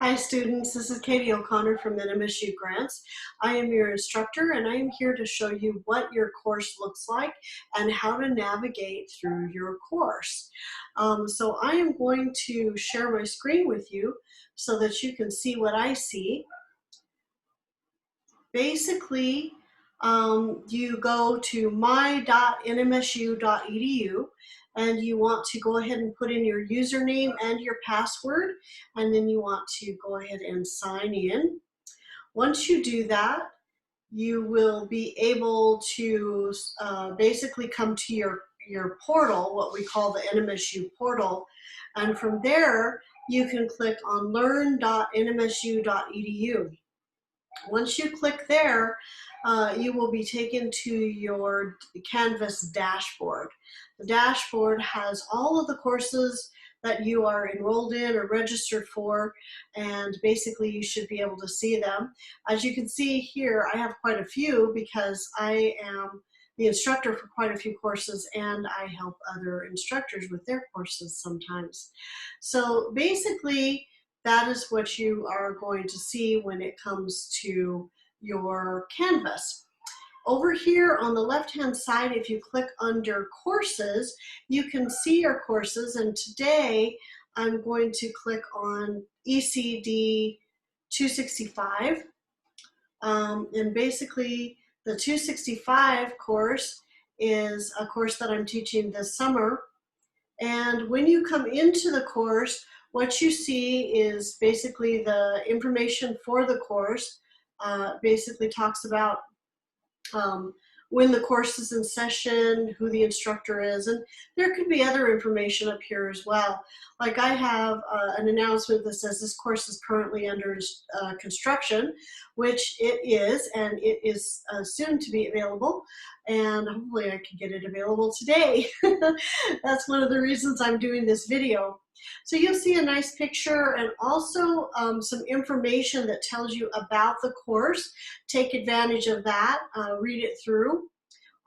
Hi students, this is Katie O'Connor from NMSU Grants. I am your instructor and I am here to show you what your course looks like and how to navigate through your course. So I am going to share my screen with you so that you can see what I see. Basically, you go to my.nmsu.edu and you want to go ahead and put in your username and your password, and then you want to go ahead and sign in. Once you do that, you will be able to basically come to your portal, what we call the NMSU portal, and from there you can click on learn.nmsu.edu. Once you click there, you will be taken to your Canvas dashboard. The dashboard has all of the courses that you are enrolled in or registered for, and basically you should be able to see them. As you can see here, I have quite a few because I am the instructor for quite a few courses and I help other instructors with their courses sometimes. So basically, that is what you are going to see when it comes to your Canvas. Over here on the left-hand side, if you click under courses, you can see your courses, and today I'm going to click on ECED 265. And basically the 265 course is a course that I'm teaching this summer. And when you come into the course, what you see is basically the information for the course. Basically talks about when the course is in session, who the instructor is, and there could be other information up here as well. Like I have an announcement that says this course is currently under construction, which it is, and it is soon to be available, and hopefully I can get it available today. That's one of the reasons I'm doing this video. So you'll see a nice picture and also some information that tells you about the course. Take advantage of that, read it through.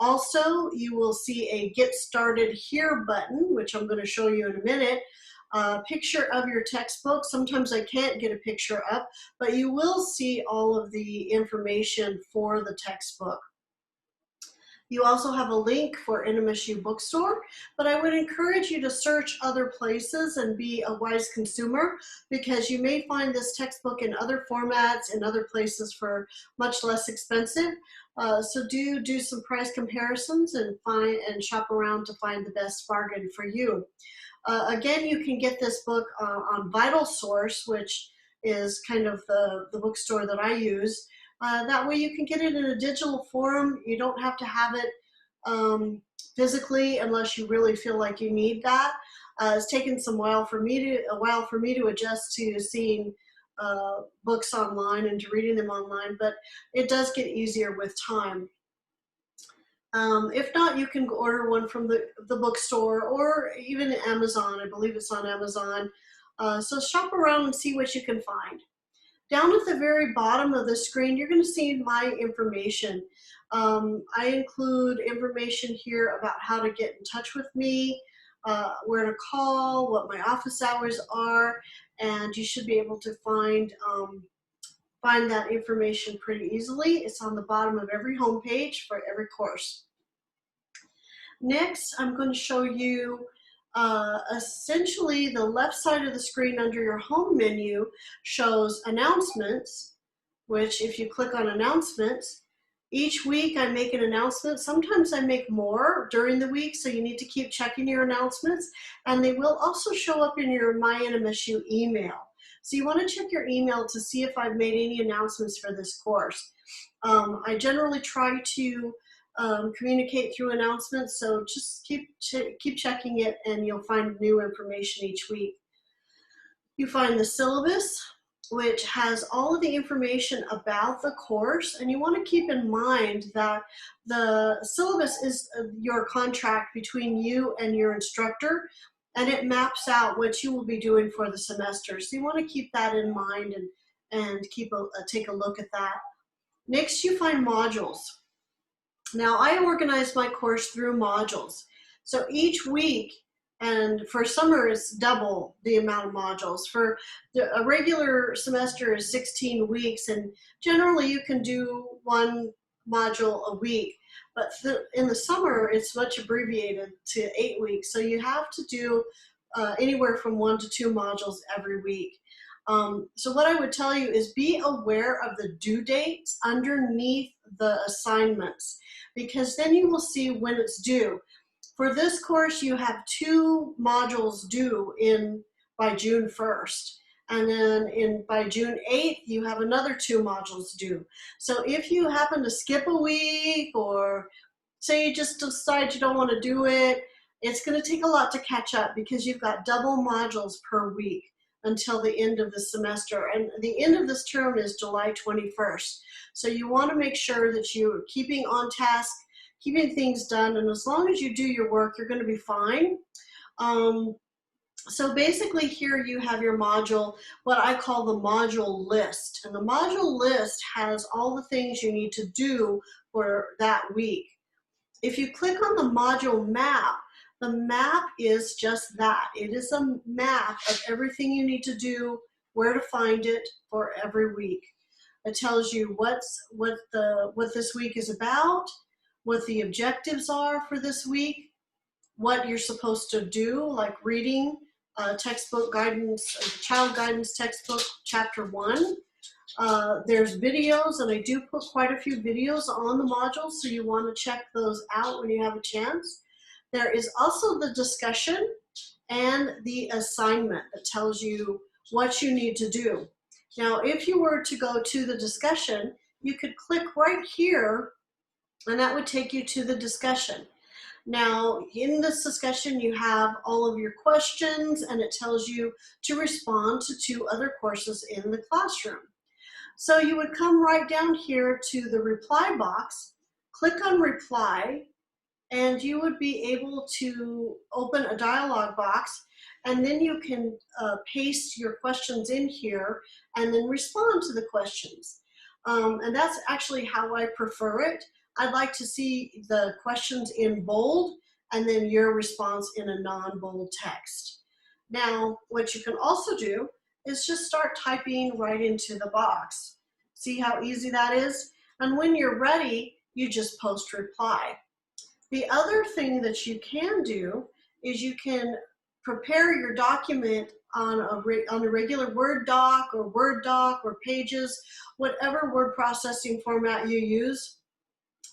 Also, you will see a Get Started Here button, which I'm going to show you in a minute. A picture of your textbook. Sometimes I can't get a picture up, but you will see all of the information for the textbook. You also have a link for NMSU Bookstore, but I would encourage you to search other places and be a wise consumer, because you may find this textbook in other formats and other places for much less expensive. So do some price comparisons and shop around to find the best bargain for you. Again, you can get this book on Vital Source, which is kind of the bookstore that I use. That way you can get it in a digital form. You don't have to have it physically unless you really feel like you need that. It's taken a while for me to adjust to seeing books online and to reading them online, but it does get easier with time. If not, you can order one from the bookstore or even Amazon. I believe it's on Amazon. So shop around and see what you can find. Down at the very bottom of the screen, you're going to see my information. I include information here about how to get in touch with me, where to call, what my office hours are, and you should be able to find that information pretty easily. It's on the bottom of every home page for every course. Next, I'm going to show you essentially the left side of the screen under your home menu shows announcements, which if you click on announcements, each week I make an announcement. Sometimes I make more during the week, so you need to keep checking your announcements, and they will also show up in your My NMSU email. So you want to check your email to see if I've made any announcements for this course. I generally try to communicate through announcements, so just keep checking it and you'll find new information each week. You find the syllabus, which has all of the information about the course, and you want to keep in mind that the syllabus is your contract between you and your instructor, and it maps out what you will be doing for the semester. So you want to keep that in mind and take a look at that. Next, you find modules. Now, I organize my course through modules. So each week, And for summer, it's double the amount of modules. For a regular semester is 16 weeks, and generally you can do one module a week. But in the summer, it's much abbreviated to 8 weeks. So you have to do anywhere from 1 to 2 modules every week. So what I would tell you is be aware of the due dates underneath the assignments, because then you will see when it's due. For this course, you have 2 modules due by June 1st. And then by June 8th, you have another 2 modules due. So if you happen to skip a week, or say you just decide you don't want to do it, it's going to take a lot to catch up, because you've got double modules per week until the end of the semester. And the end of this term is July 21st. So you want to make sure that you're keeping on task, keeping things done, and as long as you do your work, you're going to be fine. So basically here you have your module, what I call the module list. And the module list has all the things you need to do for that week. If you click on the module map, the map is just that. It is a map of everything you need to do, where to find it for every week. It tells you what this week is about, what the objectives are for this week, what you're supposed to do, like reading textbook guidance, child guidance textbook, chapter 1. There's videos, and I do put quite a few videos on the modules, so you want to check those out when you have a chance. There is also the discussion and the assignment that tells you what you need to do. Now, if you were to go to the discussion, you could click right here, and that would take you to the discussion. Now, in this discussion, you have all of your questions, and it tells you to respond to 2 other courses in the classroom. So you would come right down here to the reply box, click on reply, and you would be able to open a dialog box, and then you can paste your questions in here and then respond to the questions. And that's actually how I prefer it. I'd like to see the questions in bold and then your response in a non-bold text. Now, what you can also do is just start typing right into the box. See how easy that is? And when you're ready, you just post reply. The other thing that you can do is you can prepare your document on a regular Word doc or Pages, whatever word processing format you use.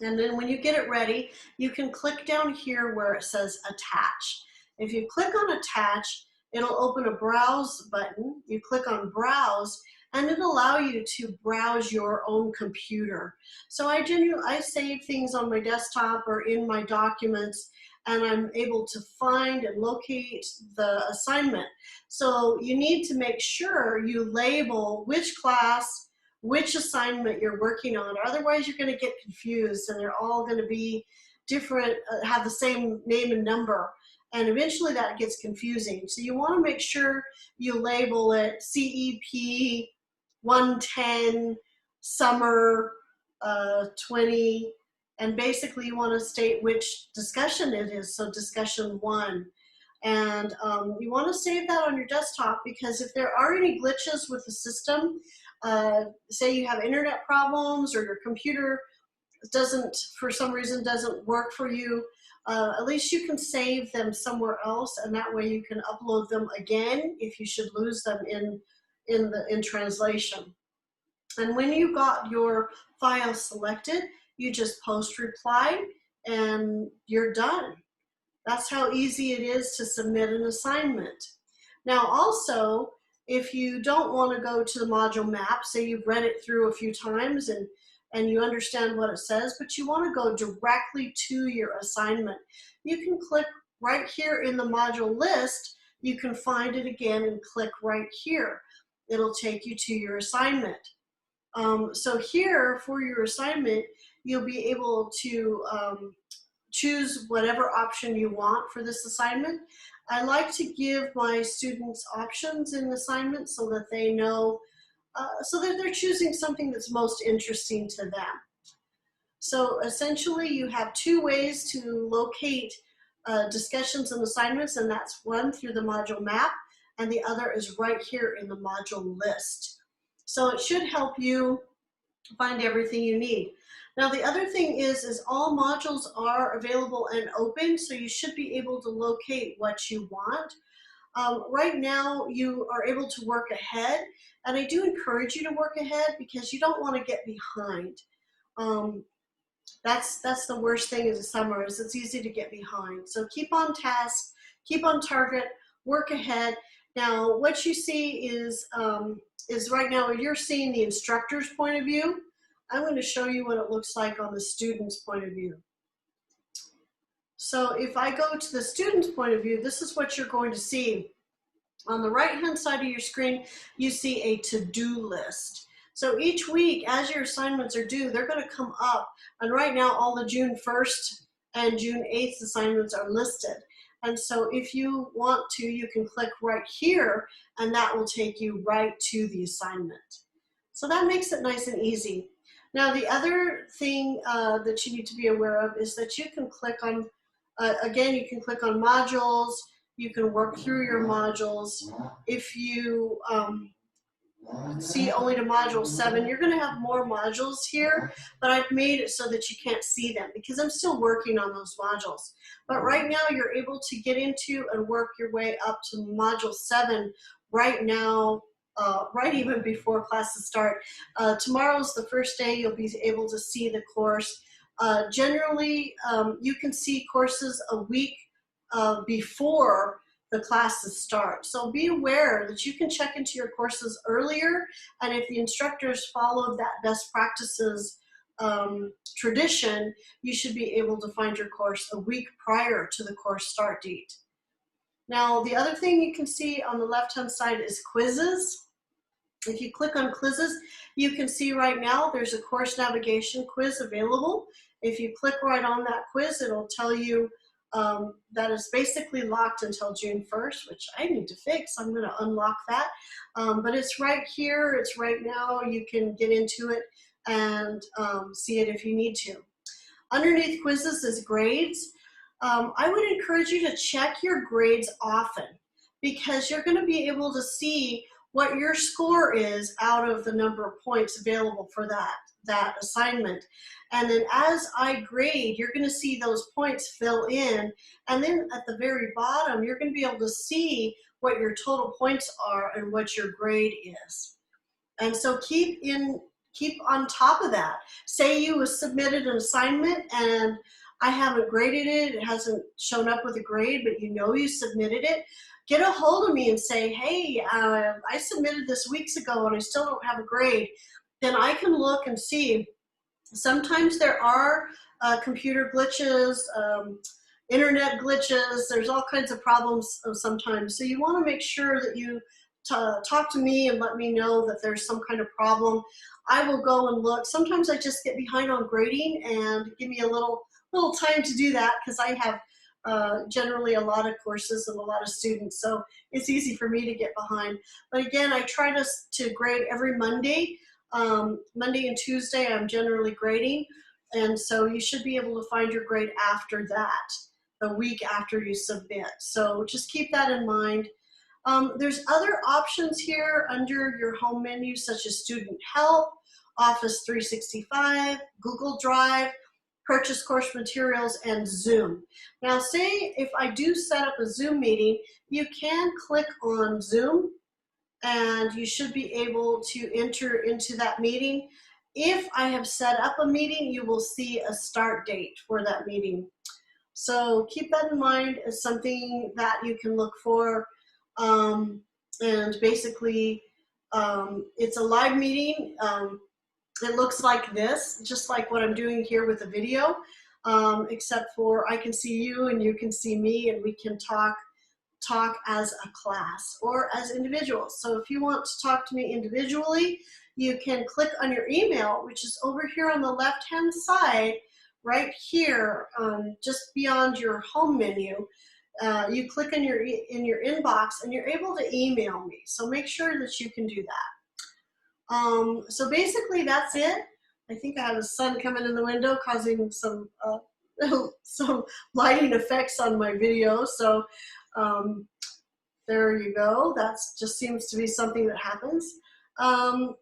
And then when you get it ready, you can click down here where it says attach. If you click on attach, it'll open a browse button. You click on browse, and it'll allow you to browse your own computer. So I save things on my desktop or in my documents, and I'm able to find and locate the assignment. So you need to make sure you label which class, which assignment you're working on. Otherwise, you're going to get confused, and they're all going to be different, have the same name and number. And eventually that gets confusing. So you want to make sure you label it CEP 110 summer 20, and basically you want to state which discussion it is, so discussion 1. And you want to save that on your desktop, because if there are any glitches with the system, say you have internet problems or your computer for some reason doesn't work for you, at least you can save them somewhere else, and that way you can upload them again if you should lose them in translation. And when you got your file selected, you just post reply and you're done. That's how easy it is to submit an assignment. Now also, if you don't want to go to the module map, say you've read it through a few times and you understand what it says, but you want to go directly to your assignment, you can click right here in the module list. You can find it again and click right here. It'll take you to your assignment. So here for your assignment, you'll be able to choose whatever option you want for this assignment. I like to give my students options in assignments so that they know, so that they're choosing something that's most interesting to them. So essentially you have 2 ways to locate discussions and assignments, and that's one through the module map, and the other is right here in the module list. So it should help you find everything you need. Now the other thing is all modules are available and open, so you should be able to locate what you want. Right now you are able to work ahead, and I do encourage you to work ahead because you don't want to get behind. That's the worst thing in the summer, is it's easy to get behind. So keep on task, keep on target, work ahead. Now what you see is right now you're seeing the instructor's point of view. I'm going to show you what it looks like on the student's point of view. So if I go to the student's point of view, this is what you're going to see. On the right-hand side of your screen, you see a to-do list. So each week, as your assignments are due, they're going to come up. And right now, all the June 1st and June 8th assignments are listed. And so if you want to, you can click right here, and that will take you right to the assignment. So that makes it nice and easy. Now, the other thing that you need to be aware of is that you can click on, again, you can click on modules. You can work through your modules. If you see only to module 7, you're going to have more modules here, but I've made it so that you can't see them because I'm still working on those modules. But right now you're able to get into and work your way up to module 7 right now, right even before classes start. Tomorrow's the first day you'll be able to see the course. Generally, you can see courses a week before the classes start. So be aware that you can check into your courses earlier, and if the instructors followed that best practices tradition, you should be able to find your course a week prior to the course start date. Now, the other thing you can see on the left-hand side is quizzes. If you click on quizzes, you can see right now there's a course navigation quiz available. If you click right on that quiz, it'll tell you that is basically locked until June 1st, which I need to fix. I'm going to unlock that. But it's right here. It's right now. You can get into it and see it if you need to. Underneath quizzes is grades. I would encourage you to check your grades often because you're going to be able to see what your score is out of the number of points available for that assignment. And then as I grade, you're going to see those points fill in. And then at the very bottom, you're going to be able to see what your total points are and what your grade is. And so keep on top of that. Say you submitted an assignment and I haven't graded it, it hasn't shown up with a grade, but you know you submitted it. Get a hold of me and say, hey, I submitted this weeks ago and I still don't have a grade. Then I can look and see. Sometimes there are computer glitches, internet glitches, there's all kinds of problems sometimes. So you want to make sure that you talk to me and let me know that there's some kind of problem. I will go and look. Sometimes I just get behind on grading and give me a little time to do that because I have generally a lot of courses and a lot of students, so it's easy for me to get behind. But again, I try to grade every Monday. Monday and Tuesday I'm generally grading, and so you should be able to find your grade after that, the week after you submit. So just keep that in mind. There's other options here under your home menu such as Student Help, Office 365, Google Drive, Purchase Course Materials, and Zoom. Now say if I do set up a Zoom meeting, you can click on Zoom and you should be able to enter into that meeting. If I have set up a meeting, you will see a start date for that meeting. So keep that in mind as something that you can look for. And basically, it's a live meeting. It looks like this, just like what I'm doing here with the video, except for I can see you and you can see me and we can talk as a class or as individuals. So if you want to talk to me individually, you can click on your email, which is over here on the left-hand side, right here, just beyond your home menu. You click in your inbox and you're able to email me. So make sure that you can do that. So basically that's it. I think I have the sun coming in the window causing some some lighting effects on my video. So there you go. That just seems to be something that happens.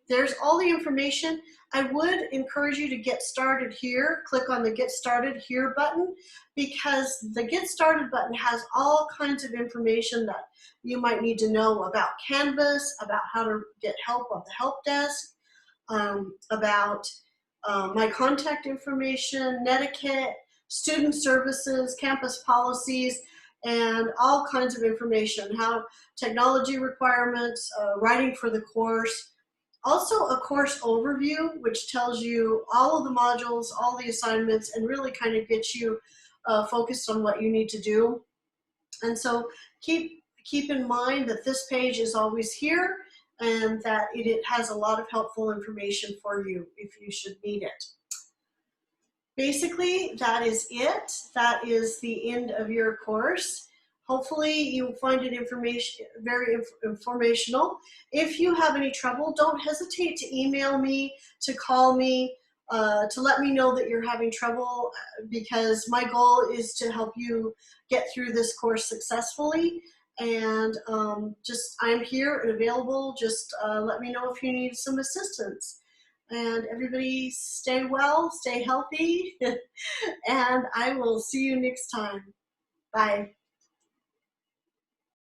There's all the information. I would encourage you to get started here. Click on the Get Started Here button, because the Get Started button has all kinds of information that you might need to know about Canvas, about how to get help on the help desk, about my contact information, netiquette, student services, campus policies, and all kinds of information, how technology requirements, writing for the course. Also a course overview, which tells you all of the modules, all the assignments, and really kind of gets you focused on what you need to do. And so keep in mind that this page is always here, and that it has a lot of helpful information for you if you should need it. Basically, that is it. That is the end of your course. Hopefully you find it very informational. If you have any trouble, don't hesitate to email me, to call me, to let me know that you're having trouble, because my goal is to help you get through this course successfully. And I'm here and available. Just let me know if you need some assistance. And everybody stay well, stay healthy, and I will see you next time. Bye.